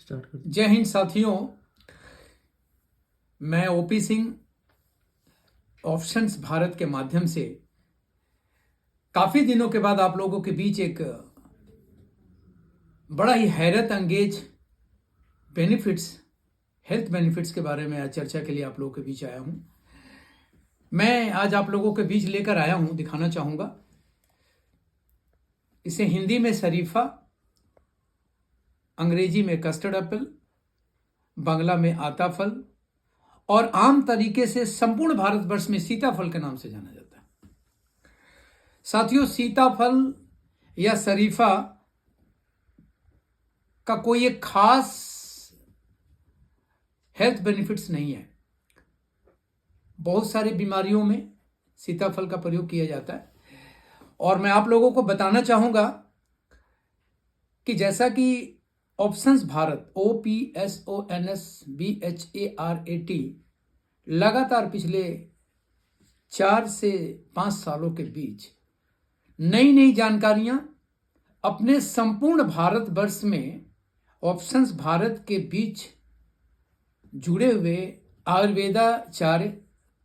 Start कर। जय हिंद साथियों, मैं ओपी सिंह ऑप्शंस भारत के माध्यम से काफी दिनों के बाद आप लोगों के बीच एक बड़ा ही हैरत अंगेज हेल्थ बेनिफिट्स के बारे में आज चर्चा के लिए आप लोगों के बीच आया हूं। मैं आज आप लोगों के बीच लेकर आया हूं, दिखाना चाहूंगा। इसे हिंदी में शरीफा, अंग्रेजी में कस्टर्ड एप्पल, बांग्ला में आता फल और आम तरीके से संपूर्ण भारतवर्ष में सीताफल के नाम से जाना जाता है। साथियों, सीताफल या शरीफा का कोई एक खास हेल्थ बेनिफिट्स नहीं है। बहुत सारी बीमारियों में सीताफल का प्रयोग किया जाता है और मैं आप लोगों को बताना चाहूंगा कि जैसा कि ऑप्शंस भारत OPSONSBHARAT लगातार पिछले 4 से 5 सालों के बीच नई नई जानकारियां अपने संपूर्ण भारतवर्ष में ऑप्शंस भारत के बीच जुड़े हुए आयुर्वेदाचार्य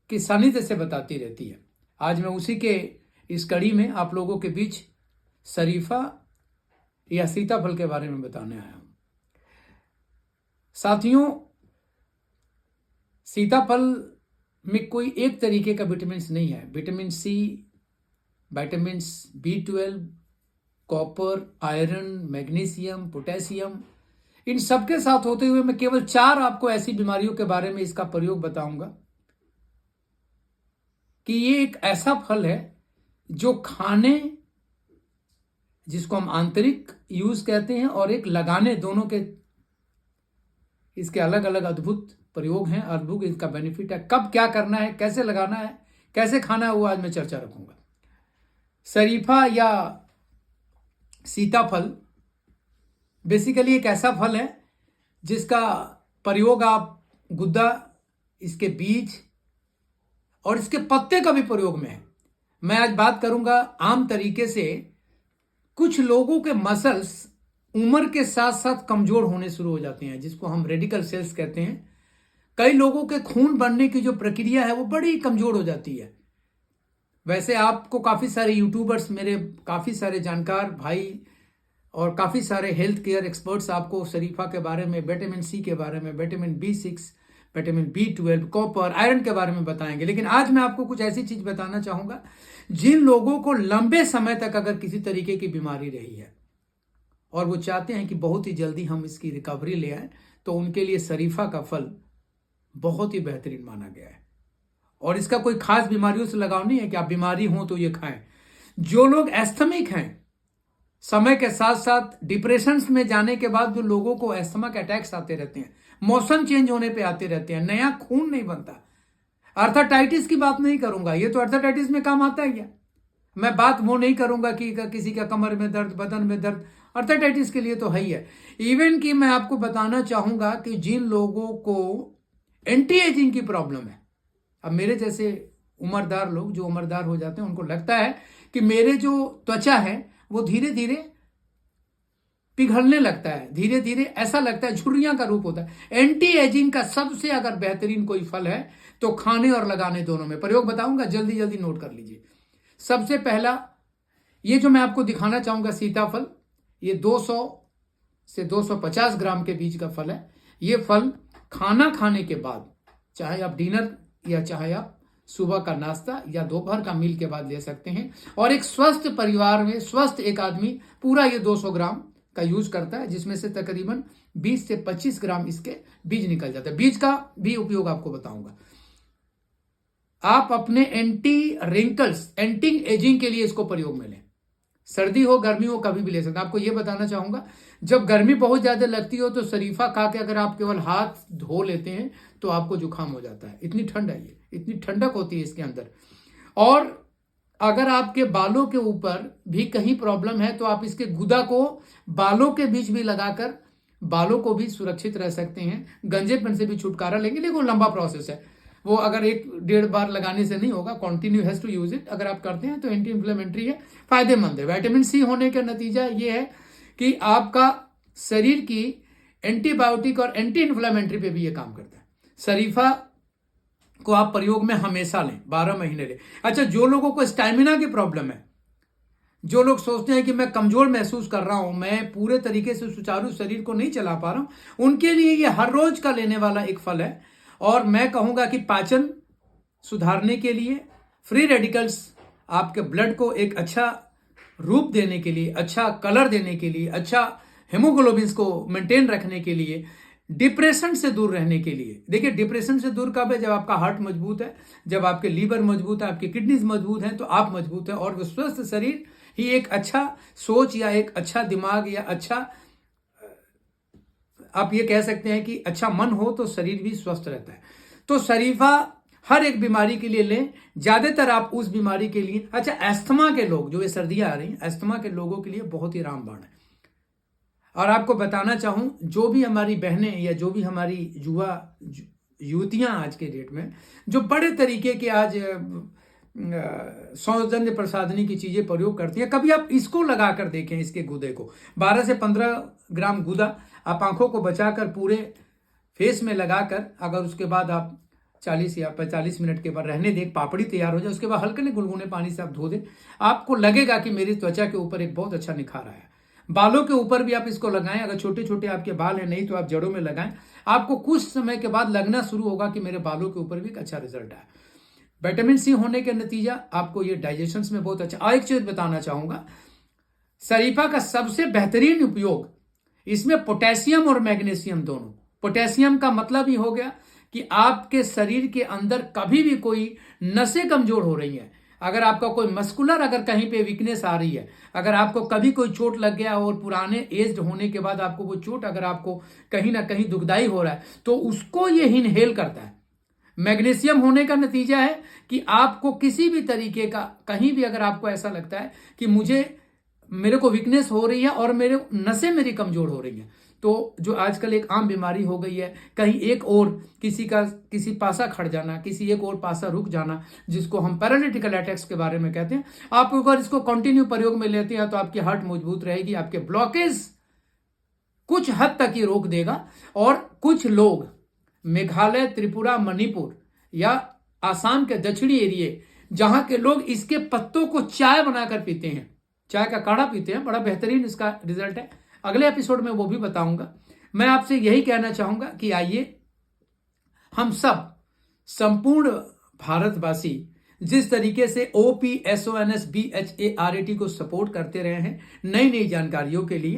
के सानिध्य से बताती रहती है। आज मैं उसी के इस कड़ी में आप लोगों के बीच शरीफा या सीताफल के बारे में बताने आया हूं। साथियों, सीताफल में कोई एक तरीके का विटामिन नहीं है। Vitamin C, vitamin B12, copper, iron, magnesium, potassium, इन सबके साथ होते हुए मैं केवल 4 आपको ऐसी बीमारियों के बारे में इसका प्रयोग बताऊंगा कि ये एक ऐसा फल है जो खाने, जिसको हम आंतरिक यूज कहते हैं, और एक लगाने, दोनों के इसके अलग अलग अद्भुत प्रयोग हैं। अद्भुत इसका बेनिफिट है। कब क्या करना है, कैसे लगाना है, कैसे खाना है, वो आज मैं चर्चा रखूंगा। शरीफा या सीताफल बेसिकली एक ऐसा फल है जिसका प्रयोग आप गुद्दा, इसके बीज और इसके पत्ते का भी प्रयोग में है। मैं आज बात करूंगा आम तरीके से। कुछ लोगों के मसल्स उम्र के साथ साथ कमजोर होने शुरू हो जाते हैं, जिसको हम रेडिकल सेल्स कहते हैं। कई लोगों के खून बनने की जो प्रक्रिया है वो बड़ी कमजोर हो जाती है। वैसे आपको काफी सारे यूट्यूबर्स, मेरे काफी सारे जानकार भाई और काफी सारे हेल्थ केयर एक्सपर्ट्स आपको शरीफा के बारे में, विटामिन सी के बारे में, vitamin B6, vitamin B12, copper, iron के बारे में बताएंगे। लेकिन आज मैं आपको कुछ ऐसी चीज बताना चाहूंगा जिन लोगों को लंबे समय तक अगर किसी तरीके की बीमारी रही है और वो चाहते हैं कि बहुत ही जल्दी हम इसकी रिकवरी ले आए, तो उनके लिए शरीफा का फल बहुत ही बेहतरीन माना गया है। और इसका कोई खास बीमारियों से लगाव नहीं है कि आप बीमारी हो तो ये खाएं। जो लोग एस्थमिक हैं, समय के साथ साथ डिप्रेशन में जाने के बाद जो लोगों को एस्थमा के अटैक्स आते रहते हैं, मौसम चेंज होने पे आते रहते हैं, नया खून नहीं बनता। अर्थराइटिस की बात नहीं करूंगा, ये तो अर्थराइटिस में काम आता है क्या। मैं बात वो नहीं करूंगा कि किसी का कमर में दर्द, बदन में दर्द, अर्थराइटिस के लिए तो है ही है। इवन कि मैं आपको बताना चाहूंगा कि जिन लोगों को एंटी एजिंग की प्रॉब्लम है, अब मेरे जैसे उम्रदार लोग जो उम्रदार हो जाते हैं, उनको लगता है कि मेरे जो त्वचा है वो धीरे धीरे पिघलने लगता है, धीरे धीरे ऐसा लगता है झुर्रियां का रूप होता है। एंटी एजिंग का सबसे अगर बेहतरीन कोई फल है तो खाने और लगाने दोनों में प्रयोग बताऊंगा, जल्दी जल्दी नोट कर लीजिए। सबसे पहला ये जो मैं आपको दिखाना चाहूंगा सीताफल, ये 200 से 250 ग्राम के बीच का फल है। ये फल खाना खाने के बाद, चाहे आप डिनर या चाहे आप सुबह का नाश्ता या दोपहर का मील के बाद ले सकते हैं। और एक स्वस्थ परिवार में स्वस्थ एक आदमी पूरा ये 200 ग्राम का यूज करता है, जिसमें से तकरीबन 20 से 25 ग्राम इसके बीज निकल जाता है। बीज का भी उपयोग आपको बताऊंगा। आप अपने एंटी रिंकल्स, एंटी एजिंग के लिए इसको प्रयोग में लें। सर्दी हो, गर्मी हो, कभी भी ले सकते हैं। आपको यह बताना चाहूंगा, जब गर्मी बहुत ज्यादा लगती हो तो शरीफा खा के अगर आप केवल हाथ धो लेते हैं तो आपको जुकाम हो जाता है। इतनी ठंड है, ये इतनी ठंडक होती है इसके अंदर। और अगर आपके बालों के ऊपर भी कहीं प्रॉब्लम है तो आप इसके गुदा को बालों के बीच भी लगाकर बालों को भी सुरक्षित रह सकते हैं, गंजेपन से भी छुटकारा लेंगे। लेकिन वो लंबा प्रोसेस है, वो अगर 1-1.5 बार लगाने से नहीं होगा, continue has to use it. अगर आप करते हैं तो एंटी इंफ्लेमेटरी है, फायदेमंद है। विटामिन सी होने का नतीजा ये है कि आपका शरीर की एंटीबायोटिक और एंटी इन्फ्लेमेटरी पे भी ये काम करता है। शरीफा को आप प्रयोग में हमेशा लें, 12 महीने लें। अच्छा, जो लोगों को स्टैमिना की प्रॉब्लम है, जो लोग सोचते हैं कि मैं कमजोर महसूस कर रहा हूं, मैं पूरे तरीके से सुचारू शरीर को नहीं चला पा रहा हूं, उनके लिए ये हर रोज का लेने वाला एक फल है। और मैं कहूंगा कि पाचन सुधारने के लिए, फ्री रेडिकल्स आपके ब्लड को एक अच्छा रूप देने के लिए, अच्छा कलर देने के लिए, अच्छा हेमोग्लोबिन को मेंटेन रखने के लिए, डिप्रेशन से दूर रहने के लिए। देखिए, डिप्रेशन से दूर कब है? जब आपका हार्ट मजबूत है, जब आपके लीवर मजबूत है, आपकी किडनीज मजबूत हैं, तो आप मजबूत है। और स्वस्थ शरीर ही एक अच्छा सोच या एक अच्छा दिमाग या अच्छा, आप ये कह सकते हैं कि अच्छा मन हो तो शरीर भी स्वस्थ रहता है। तो शरीफा हर एक बीमारी के लिए लें, ज्यादातर आप उस बीमारी के लिए। अच्छा, अस्थमा के लोग, जो ये सर्दियां आ रही हैं, अस्थमा के लोगों के लिए बहुत ही रामबाण है। और आपको बताना चाहूं, जो भी हमारी बहनें या जो भी हमारी युवतियां आज के डेट में जो बड़े तरीके के आज सौंदर्य प्रसाधनी की चीजें प्रयोग करती हैं, कभी आप इसको लगाकर देखें, इसके गुदे को 12 से 15 ग्राम गुदा आप आंखों को बचाकर पूरे फेस में लगाकर, अगर उसके बाद आप 40 या 45 मिनट के बाद रहने दें, पापड़ी तैयार हो जाए, उसके बाद हल्के गुनगुने पानी से आप धो दें, आपको लगेगा कि मेरी त्वचा के ऊपर एक बहुत अच्छा निखार आया। बालों के ऊपर भी आप इसको लगाएं, अगर छोटे छोटे आपके बाल हैं, नहीं तो आप जड़ों में लगाएं, आपको कुछ समय के बाद लगना शुरू होगा कि मेरे बालों के ऊपर भी एक अच्छा रिजल्ट आया। विटामिन सी होने के नतीजा आपको ये डाइजेशन में बहुत अच्छा। और एक चीज बताना चाहूंगा, शरीफा का सबसे बेहतरीन उपयोग, इसमें पोटेशियम और मैग्नीशियम दोनों। पोटेशियम का मतलब ही हो गया कि आपके शरीर के अंदर कभी भी कोई नसें कमजोर हो रही हैं, अगर आपका कोई मस्कुलर, अगर कहीं पे वीकनेस आ रही है, अगर आपको कभी कोई चोट लग गया और पुराने एज्ड होने के बाद आपको वो चोट, अगर आपको कहीं ना कहीं दुखदाई हो रहा है, तो उसको ये इनहेल करता है। मैग्नीशियम होने का नतीजा है कि आपको किसी भी तरीके का, कहीं भी अगर आपको ऐसा लगता है कि मेरे को वीकनेस हो रही है और मेरे नसें मेरी कमजोर हो रही हैं, तो जो आजकल एक आम बीमारी हो गई है, कहीं एक और किसी पासा खड़ जाना, किसी एक और पासा रुक जाना, जिसको हम पैरालिटिकल अटैक्स के बारे में कहते हैं, आप अगर इसको कंटिन्यू प्रयोग में लेते हैं तो आपकी हार्ट मजबूत रहेगी, आपके ब्लॉकेज कुछ हद तक ही रोक देगा। और कुछ लोग मेघालय, त्रिपुरा, मणिपुर या आसाम के दक्षिणी एरिए, जहां के लोग इसके पत्तों को चाय बनाकर पीते हैं, चाय का काढ़ा पीते हैं, बड़ा बेहतरीन इसका रिजल्ट है। अगले एपिसोड में वो भी बताऊंगा। मैं आपसे यही कहना चाहूंगा कि आइए हम सब, संपूर्ण भारतवासी, जिस तरीके से OPSONSBHARAT को सपोर्ट करते रहे हैं नई नई जानकारियों के लिए,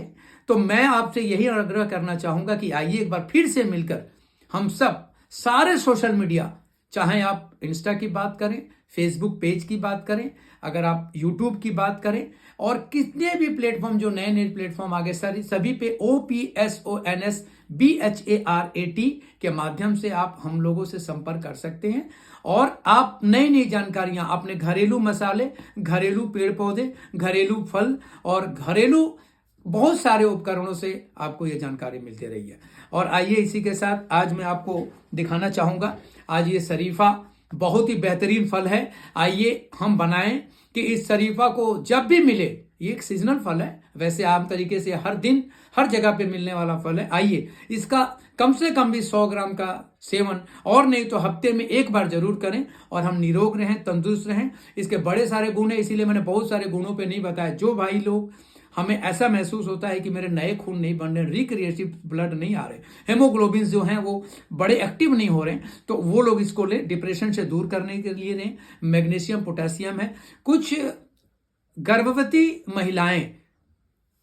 तो मैं आपसे यही आग्रह करना चाहूंगा कि आइए एक बार फिर से मिलकर हम सब सारे सोशल मीडिया, चाहे आप इंस्टा की बात करें, फेसबुक पेज की बात करें, अगर आप यूट्यूब की बात करें, और कितने भी प्लेटफॉर्म, जो नए नए प्लेटफॉर्म आगे सभी पे OPSONSBHARAT के माध्यम से आप हम लोगों से संपर्क कर सकते हैं। और आप नई नई जानकारियां, अपने घरेलू मसाले, घरेलू पेड़ पौधे, घरेलू फल और घरेलू बहुत सारे उपकरणों से आपको यह जानकारी मिलती रही है। और आइए इसी के साथ आज मैं आपको दिखाना चाहूंगा, आज ये शरीफा बहुत ही बेहतरीन फल है। आइए हम बनाएं कि इस शरीफा को जब भी मिले, ये एक सीजनल फल है, वैसे आम तरीके से हर दिन हर जगह पे मिलने वाला फल है। आइए इसका कम से कम भी 100 ग्राम का सेवन, और नहीं तो हफ्ते में एक बार जरूर करें, और हम निरोग रहें, तंदुरुस्त रहें। इसके बड़े सारे गुण है, इसीलिए मैंने बहुत सारे गुणों पे नहीं बताया। जो भाई लोग, हमें ऐसा महसूस होता है कि मेरे नए खून नहीं बन रहे, रिक्रिएटिव ब्लड नहीं आ रहे, हेमोग्लोबिन जो हैं वो बड़े एक्टिव नहीं हो रहे, तो वो लोग इसको लें, डिप्रेशन से दूर करने के लिए लें। मैग्नीशियम, पोटेशियम है। कुछ गर्भवती महिलाएं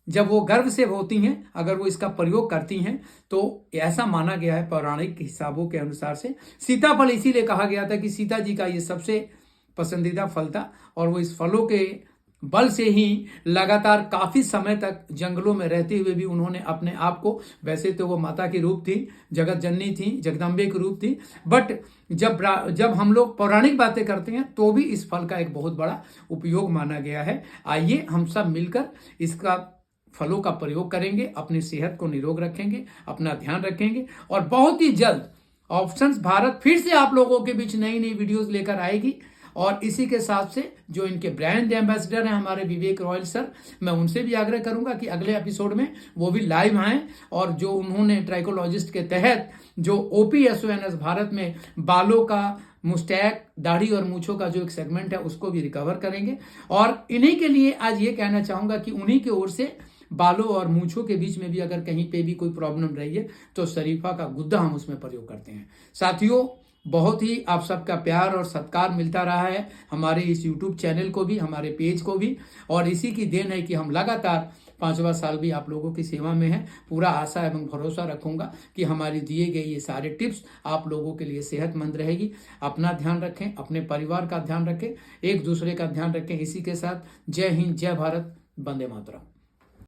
जब वो गर्भ से होती हैं, अगर वो इसका प्रयोग करती हैं, तो ऐसा माना गया है पौराणिक हिसाबों के अनुसार से, सीताफल इसीलिए कहा गया था कि सीता जी का ये सबसे पसंदीदा फल था, और वो इस फलों के बल से ही लगातार काफी समय तक जंगलों में रहते हुए भी उन्होंने अपने आप को, वैसे तो वो माता की रूप थी, जगत जननी थी, जगदम्बे की रूप थी, बट जब हम लोग पौराणिक बातें करते हैं तो भी इस फल का एक बहुत बड़ा उपयोग माना गया है। आइए हम सब मिलकर इसका फलों का प्रयोग करेंगे, अपनी सेहत को निरोग रखेंगे, अपना ध्यान रखेंगे, और बहुत ही जल्द ऑप्शंस भारत फिर से आप लोगों के बीच नई नई वीडियोस लेकर आएगी। और इसी के साथ से जो इनके ब्रांड एम्बेसडर हैं हमारे विवेक रॉयल सर, मैं उनसे भी आग्रह करूंगा कि अगले एपिसोड में वो भी लाइव आएँ और जो उन्होंने ट्राइकोलॉजिस्ट के तहत जो OPSONS भारत में बालों का, मुस्टैक, दाढ़ी और मूछों का जो एक सेगमेंट है उसको भी रिकवर करेंगे। और इन्हीं के लिए आज ये कहना चाहूंगा कि उन्हीं की ओर से बालों और मूछों के बीच में भी अगर कहीं पे भी कोई प्रॉब्लम रही है तो शरीफा का गुद्दा हम उसमें प्रयोग करते हैं। साथियों, बहुत ही आप सबका प्यार और सत्कार मिलता रहा है हमारे इस YouTube चैनल को भी, हमारे पेज को भी, और इसी की देन है कि हम लगातार 5वां साल भी आप लोगों की सेवा में हैं। पूरा आशा एवं भरोसा रखूंगा कि हमारी दिए गए ये सारे टिप्स आप लोगों के लिए सेहतमंद रहेगी। अपना ध्यान रखें, अपने परिवार का ध्यान रखें, एक दूसरे का ध्यान रखें। इसी के साथ जय हिंद, जय भारत, वंदे मातरम।